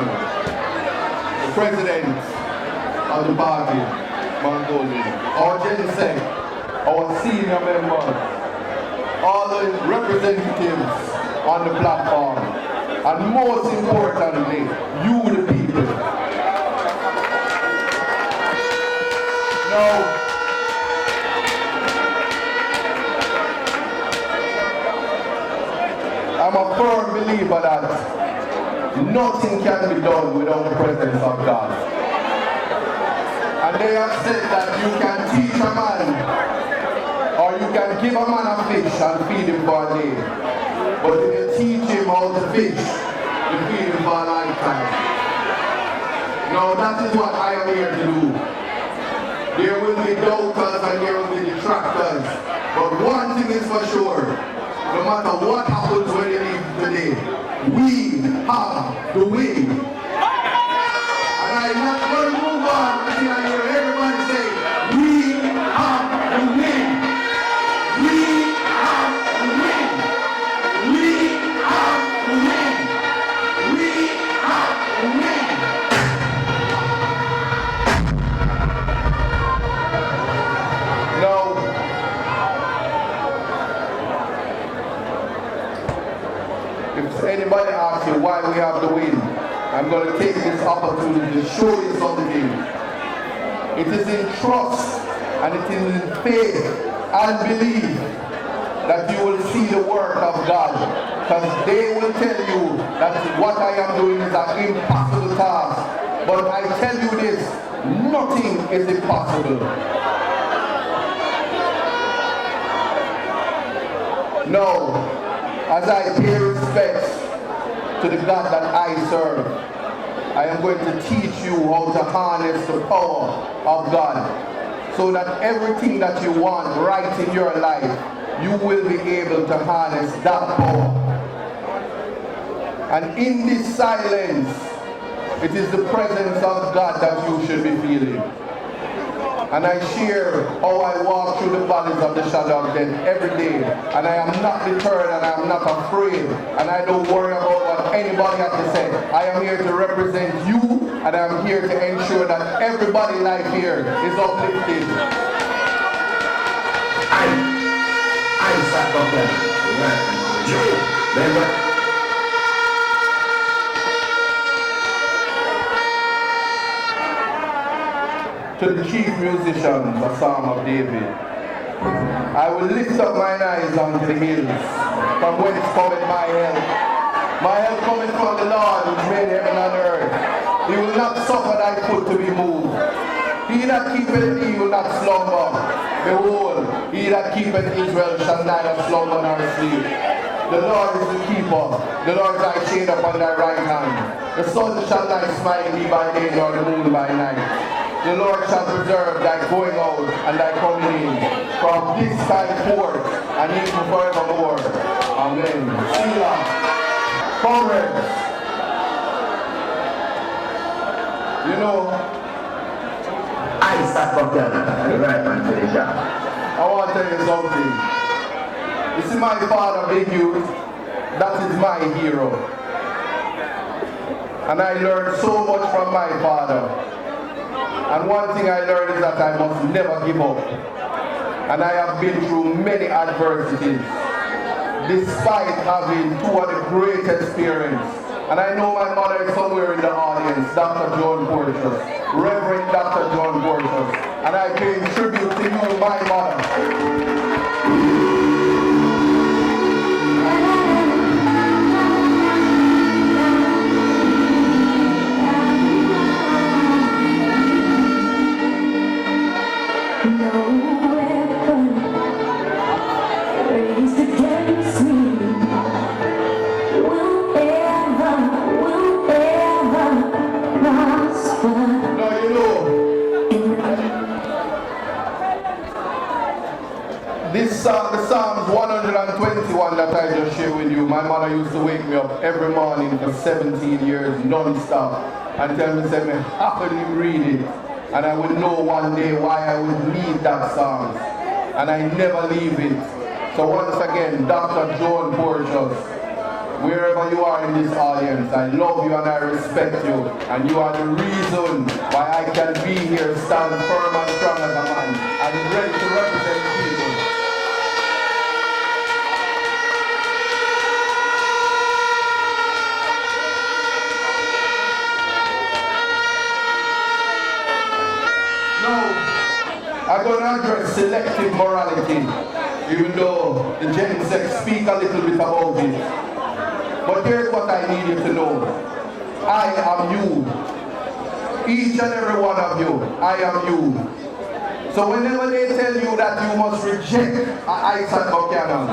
Buchanan, the president of the party, Mongolian, our Gen our senior members, all the representatives on the platform, and most importantly, you the people. Now, I'm a firm believer that nothing can be done without the presence of God. And they have said that you can teach a man, or you can give a man a fish and feed him for a day. But if you teach him how to fish, you feed him for a lifetime. Now that is what I am here to do. There will be doubters and there will be detractors. But one thing is for sure, no matter what happens when you leave today, we have the win. And I'm not going to move on until I hear everybody say, we have the win. We have the win. We have the win. We have the win. Now, if anybody asks you why we have the win, I'm going to take this opportunity to show you something. It is in trust and it is in faith and belief that you will see the work of God. Because they will tell you that what I am doing is an impossible task. But I tell you this, nothing is impossible. No. As I pay respect to the God that I serve, I am going to teach you how to harness the power of God so that everything that you want right in your life, you will be able to harness that power. And in this silence, it is the presence of God that you should be feeling. And I share how I walk through the valleys of the shadow of death every day. And I am not deterred and I am not afraid. And I don't worry about what anybody has to say. I am here to represent you and I am here to ensure that everybody's life here is uplifted. Isat, Buchanan. To the chief musicians, a psalm of David. I will lift up mine eyes unto the hills, from whence cometh my help. My help cometh from the Lord, which made heaven and earth. He will not suffer thy foot to be moved. He that keepeth thee will not slumber. Behold, he that keepeth Israel shall neither slumber nor sleep. The Lord is the keeper. The Lord is thy shade upon thy right hand. The sun shall not smite thee by day, nor the moon by night. The Lord shall preserve thy going out and thy coming in from this time forth and even forevermore. Amen. Selah. Comrades, you know, Isat, Buchanan, right man to the job. I want to tell you something. You see my father, Big Youth, that is my hero. And I learned so much from my father. And one thing I learned is that I must never give up. And I have been through many adversities, despite having two of the greatest parents. And I know my mother is somewhere in the audience, Dr. John Porteous, Reverend Dr. John Porteous. And I pay tribute to you, my mother. The Psalms 121 that I just shared with you, my mother used to wake me up every morning for 17 years non-stop and tell me, say, me happily read it. And I would know one day why I would need that Psalm. And I never leave it. So once again, Dr. John Porteous, wherever you are in this audience, I love you and I respect you. And you are the reason why I can be here, stand firm and strong as a man, and ready to represent people. I'm going to address selective morality, even though the Gen Z speak a little bit about it. But here's what I need you to know. I am you. Each and every one of you, I am you. So whenever they tell you that you must reject Isat Buchanan,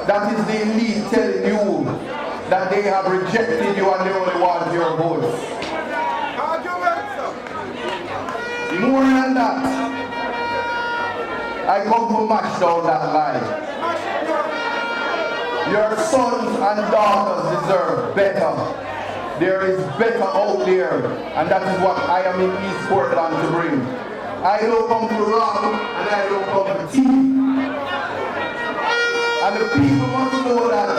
that is the elite telling you that they have rejected you and they only want your votes. More than that, I come to mash down that lie. Your sons and daughters deserve better. There is better out there, and that is what I am in East Portland to bring. I don't come to rob, and I don't come to thief. And the people must know that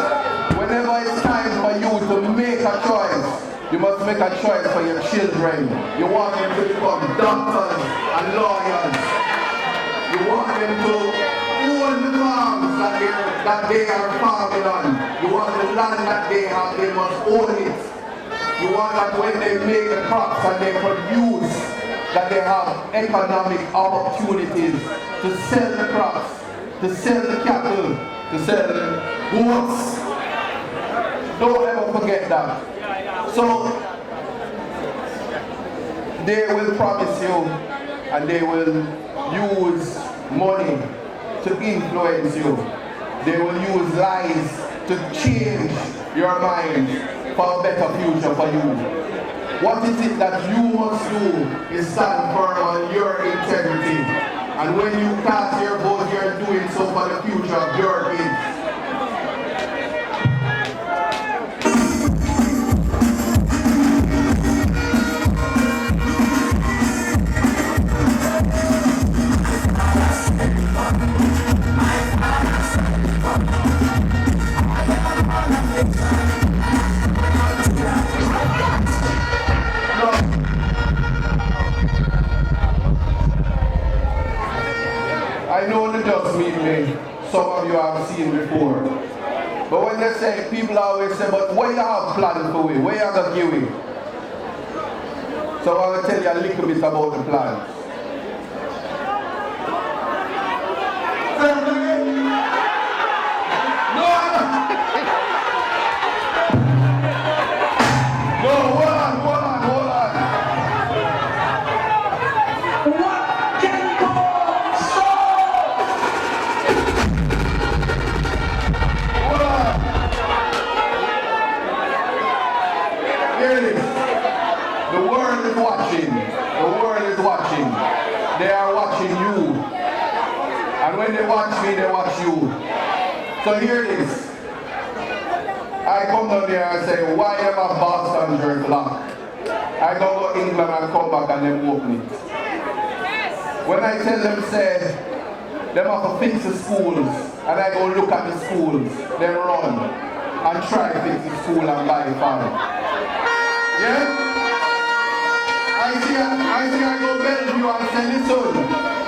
whenever it's time for you to make a choice, you must make a choice for your children. You want them to become doctors and lawyers. You want them to own the farms that they are farming on. You want the land that they have, they must own it. You want that when they make the crops and they produce, that they have economic opportunities to sell the crops, to sell the cattle, to sell the goods. Don't ever forget that. So, they will promise you and they will use money to influence you. They will use lies to change your mind for a better future for you. What is it that you must do is stand firm on your integrity. And when you cast your vote, you're doing so for the future of your kids. I know the just meet me, some of you have seen before. But when they say, people always say, but what you have planned for we? Where you have to give we? So I will tell you a little bit about the plans. They are watching you. And when they watch me, they watch you. So here it is. I come down there and say, why am I Boston shirt locked? I go to England and come back and them open it. When I tell them, say, them have to fix the schools, and I go look at the schools, then run and try to fix the school and buy a farm. Yeah? I go Bellevue and say, listen,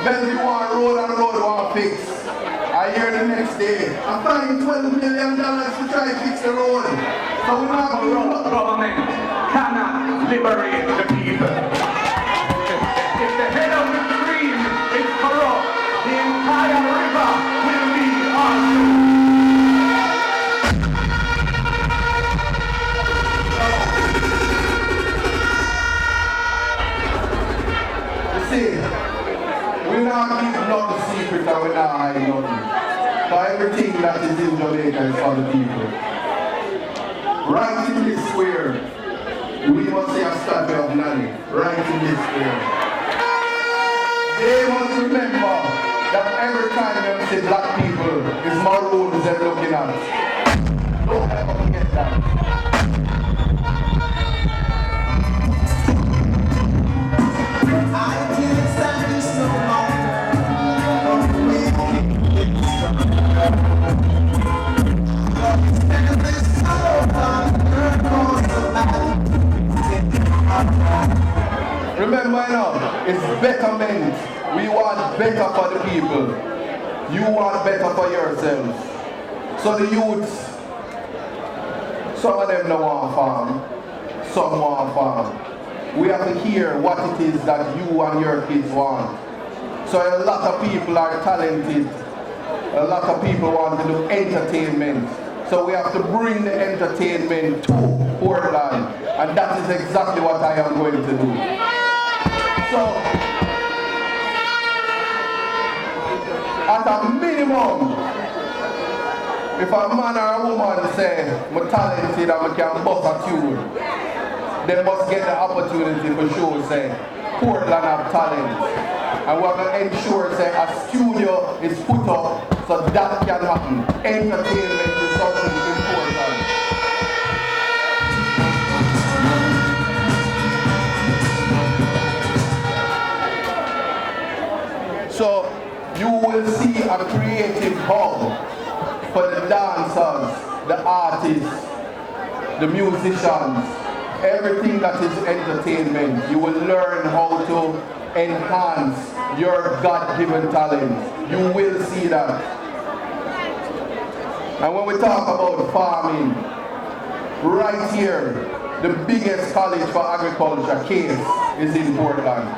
Bellevue want road and road want fix. I hear the next day, I'm buying $12 million to try to fix the road. So we not corrupt government cannot liberate the people. If the head of the stream is corrupt, the entire river will be also. We're not keeping up the secret and we're not hiding nothing. So everything that is in Jamaica is for the people. Right in this square, we must say a statue of Nanny. Right in this square. They must remember that every time they say black people, it's maroons they're looking at. Don't ever forget that. Remember, you know, it's betterment. We want better for the people. You want better for yourselves. So the youths, some of them don't want farm, some want farm. We have to hear what it is that you and your kids want. So a lot of people are talented. A lot of people want to do entertainment. So we have to bring the entertainment to Portland. And that is exactly what I am going to do. So, at a minimum, if a man or a woman say, I'm talented and I can bust a tune, they must get the opportunity for sure, say, Portland have talent. And we're going to ensure, say, a studio is put up so that can happen. Entertainment is something important. So you will see a creative hub for the dancers, the artists, the musicians, everything that is entertainment. You will learn how to enhance your God-given talent. You will see that. And when we talk about farming, right here, the biggest college for agriculture, CASE, is in Portland.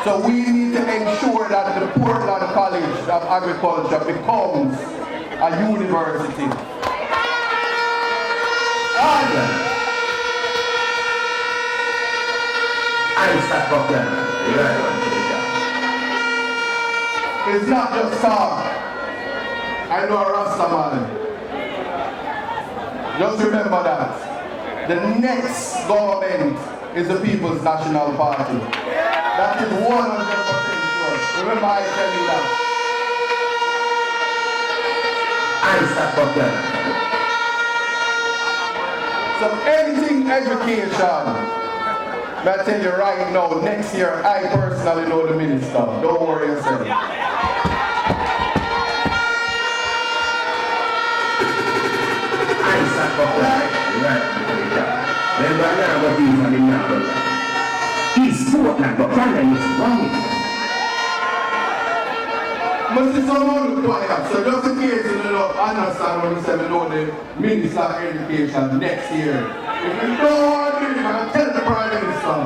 So we need to ensure that the Portland College of Agriculture becomes a university. Isat, Buchanan. It's not just talk. I know a Rasta man. Just remember that. The next government is the People's National Party. That is 100% sure. Remember I tell you that. Isat, Buchanan. So anything education, I tell you right now, next year I personally know the minister. Don't worry yourself. Isat, Buchanan. Then right now what these are in number. He's Portland, Buchanan is wrong. Must be someone who quiet. So just in case you don't understand what we say, we know the Minister of Education next year. If you don't want to, you can tell the Prime Minister.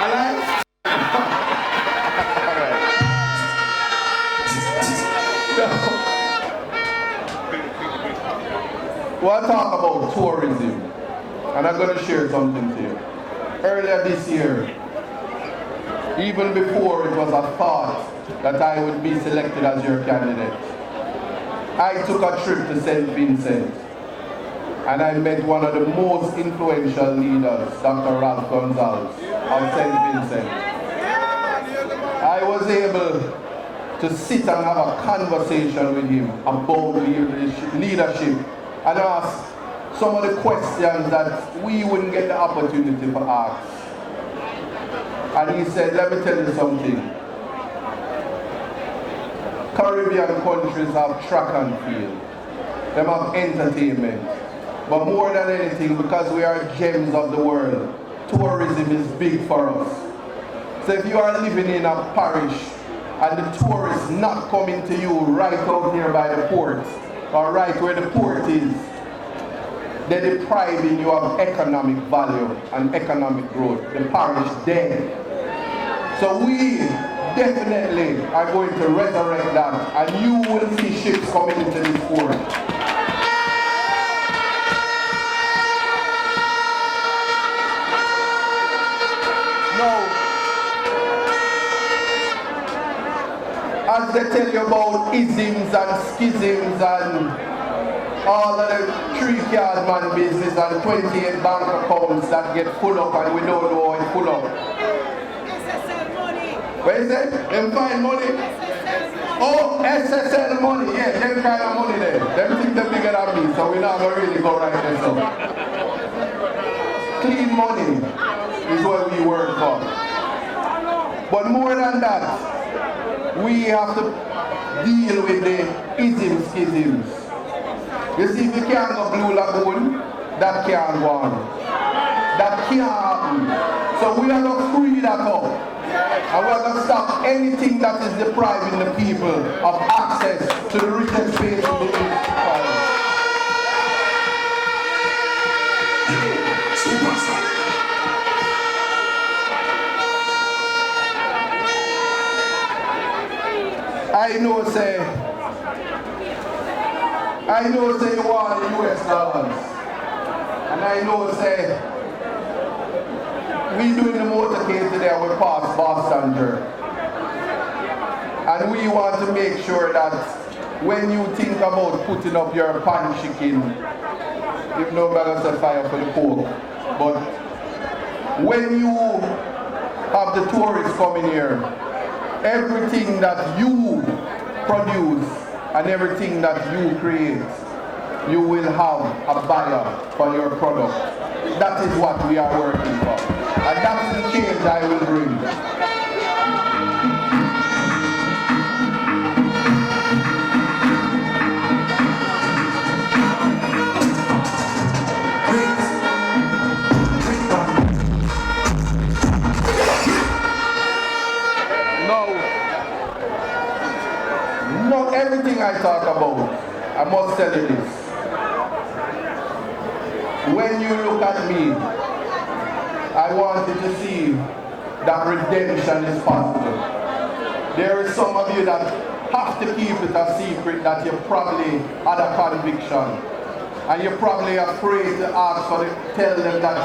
Alright? We'll talk about tourism. And I'm going to share something to you. Earlier this year, even before it was a thought that I would be selected as your candidate, I took a trip to St. Vincent and I met one of the most influential leaders, Dr. Ralph Gonzalez of St. Vincent. I was able to sit and have a conversation with him about leadership and ask some of the questions that we wouldn't get the opportunity to ask. And he said, let me tell you something. Caribbean countries have track and field. They have entertainment. But more than anything, because we are gems of the world, tourism is big for us. So if you are living in a parish and the tourists not coming to you right out here by the port, or right where the port is, they're depriving you of economic value and economic growth. The parish dead. So we definitely are going to resurrect that, and you will see ships coming into this port. Now, as they tell you about isms and schisms and all of the 3-card man business and 28 bank accounts that get full up and we don't know how it's full up. What is it? Them find money? Oh, SSL money. Yeah, them kind of money there. Them think they're bigger than me, so we're not going to really go right there. So. Clean money is what we work for. But more than that, we have to deal with the isms, schisms. You see, if you can't go Blue Lagoon, that can't go on. that can't happen. So we are going to free that up. And we are going to stop anything that is depriving the people of access to the richest space in the municipality. I know say you want the US dollars. And I know say we doing the motorcade today with past Boston Jerk. And we want to make sure that when you think about putting up your pan chicken, if nobody said fire for the pork, but when you have the tourists coming here, everything that you produce and everything that you create, you will have a buyer for your product. That is what we are working for. And that is the change I will bring. Not everything I talk about, I must tell you this. When you look at me, I want you to see that redemption is possible. There are some of you that have to keep it a secret that you probably had a conviction. And you're probably afraid to ask for it, tell them that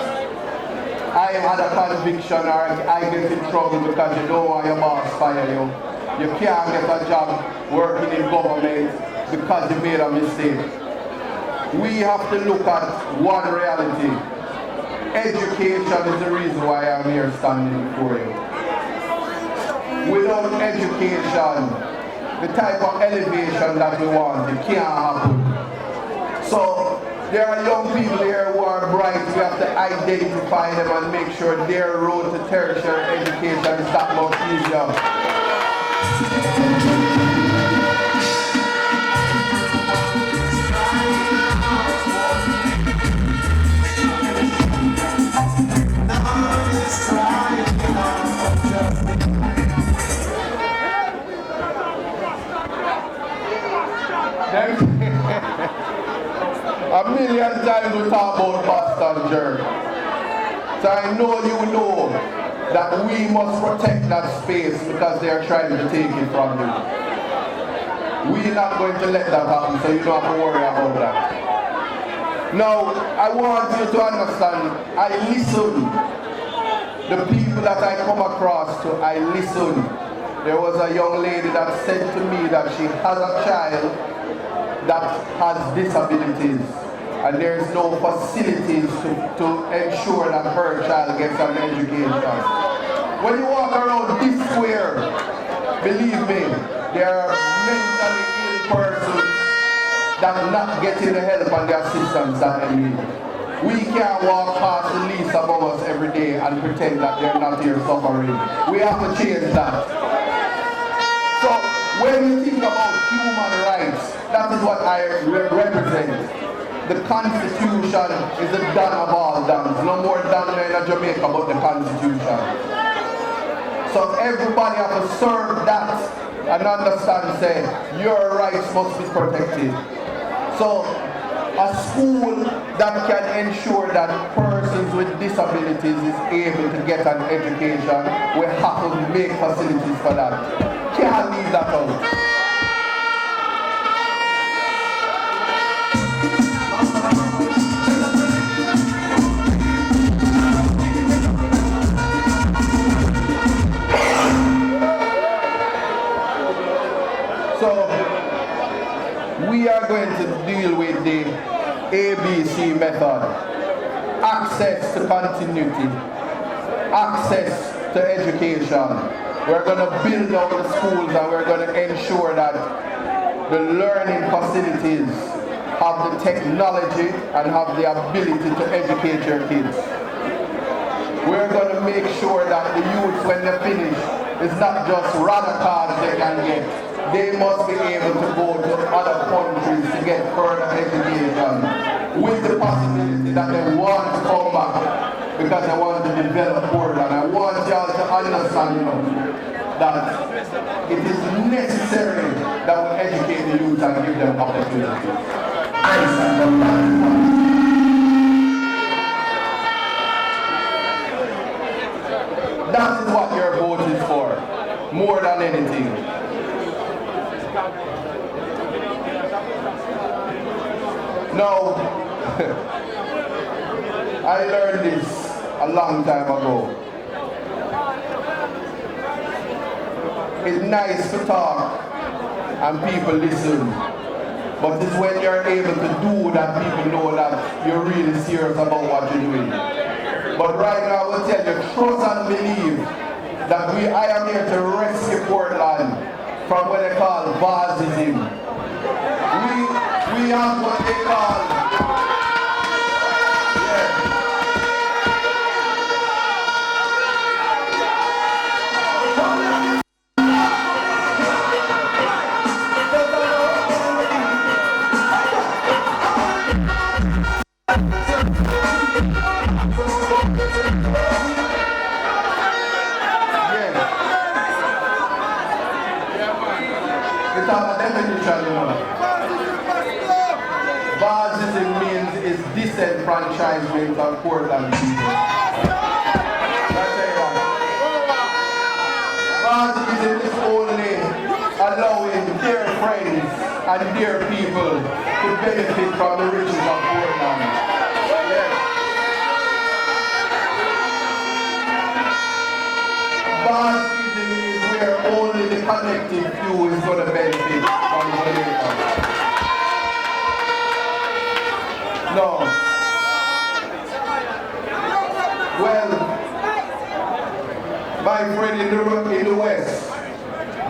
I had a conviction or I get in trouble because you don't want your boss fire you. You can't get a job working in government because you made a mistake. We have to look at one reality. Education is the reason why I'm here standing before you. Without education, the type of elevation that we want, it can't happen. So there are young people here who are bright. We have to identify them and make sure their road to tertiary education is that much easier. A million times we talk about Boston Jerk. So I know you know that we must protect that space because they are trying to take it from you. We're not going to let that happen, so you don't have to worry about that. Now, I want you to understand, I listen. The people that I come across to, I listen. There was a young lady that said to me that she has a child that has disabilities and there's no facilities to ensure that her child gets an education. When you walk around this square, believe me, there are mentally ill persons that are not getting the help and the assistance that they need. We can't walk past the least above us every day and pretend that they're not here suffering. We have to change that. So when you think about human rights, that is what I represent. The Constitution is the Dan of all Dans. No more Dan in Jamaica about the Constitution. So everybody has to serve that and understand, say, your rights must be protected. So a school that can ensure that persons with disabilities is able to get an education, we have to make facilities for that. Can't leave that out. So we are going to deal with the ABC method. Access to continuity. Access to education. We're going to build up the schools and we're going to ensure that the learning facilities have the technology and have the ability to educate your kids. We're going to make sure that the youth, when they finish, is not just rather cards they can get. They must be able to go to other countries to get further education with the possibility that they want to come back. because I want to develop Portland. I want y'all to understand, that it is necessary that we educate the youth and give them opportunities. That is what your vote is for, more than anything. Now, I learned this a long time ago. It's nice to talk and people listen, but it's when you're able to do that people know that you're really serious about what you're doing. But right now I will tell you, trust and believe that I am here to rescue Portland from what they call Bazism. We have what they call Bazism means is disenfranchisement of Portland people. Bazism is only allowing their friends and their people to benefit from the riches of Portland. Yes. Bazism is where only the connected few is going to benefit from the later. No. Well, my friend in the West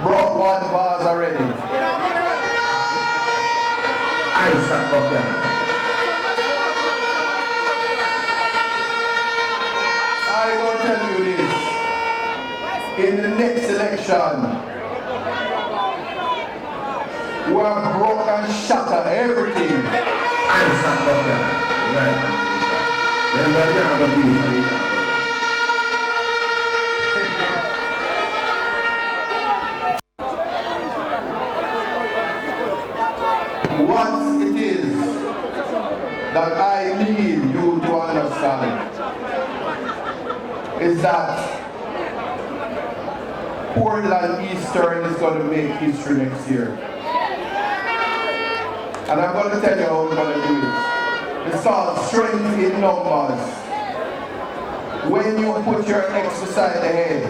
brought one vase already. Isat, Buchanan. I'm going to tell you this. In the next election, we have broke and shattered everything. Isat, Buchanan. Right. Then we're going to have a beautiful. What it is that I need you to understand is that Portland Eastern is going to make history next year. And I'm going to tell you how we're going to do it. It's called strength in numbers. When you put your X beside the head,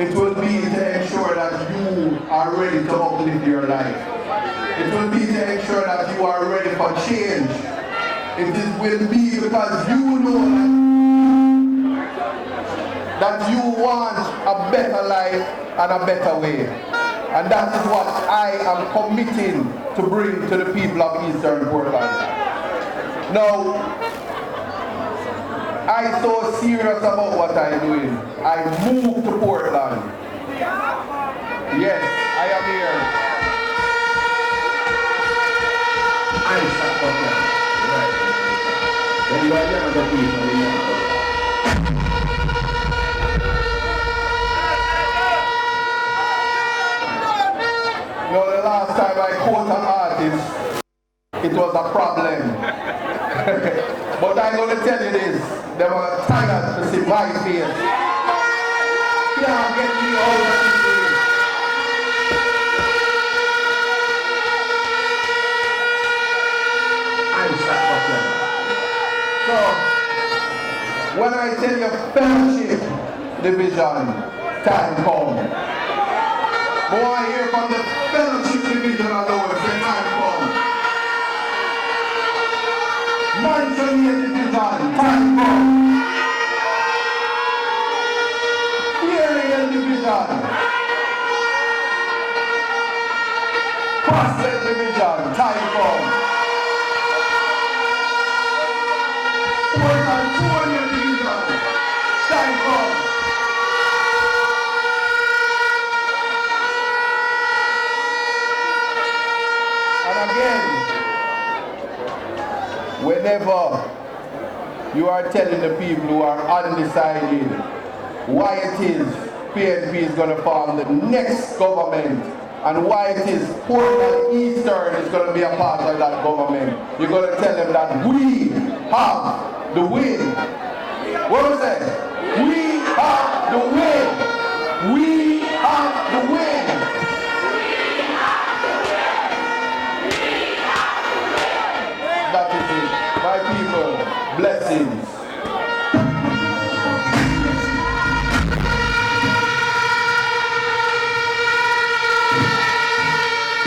it will be to ensure that you are ready to uplift your life. It will be to ensure that you are ready for change. Will be because you know that you want a better life and a better way. And that is what I am committing to bring to the people of Eastern Portland. Now, I'm so serious about what I'm doing. I moved to Portland. Yes, I am here. Isat, Buchanan. Right. Then we're going to have a beautiful. The last time I quote an artist, it was a problem. But I'm going to tell you this, they were tired to see my face. Can't get me out of this place. Isat, Buchanan. So, when I tell you fellowship division, time come. But I hear from the fellowship division alone, say time come. Mansion division, time come. Hearing division. Prospect division, time come. Portland division, time come. Whenever You are telling the people who are undecided why it is PNP is going to form the next government and why it is Portland Eastern is going to be a part of that government. You're going to tell them that we have the win. What was that? We have the win. We have the win. That is it. My people, blessings.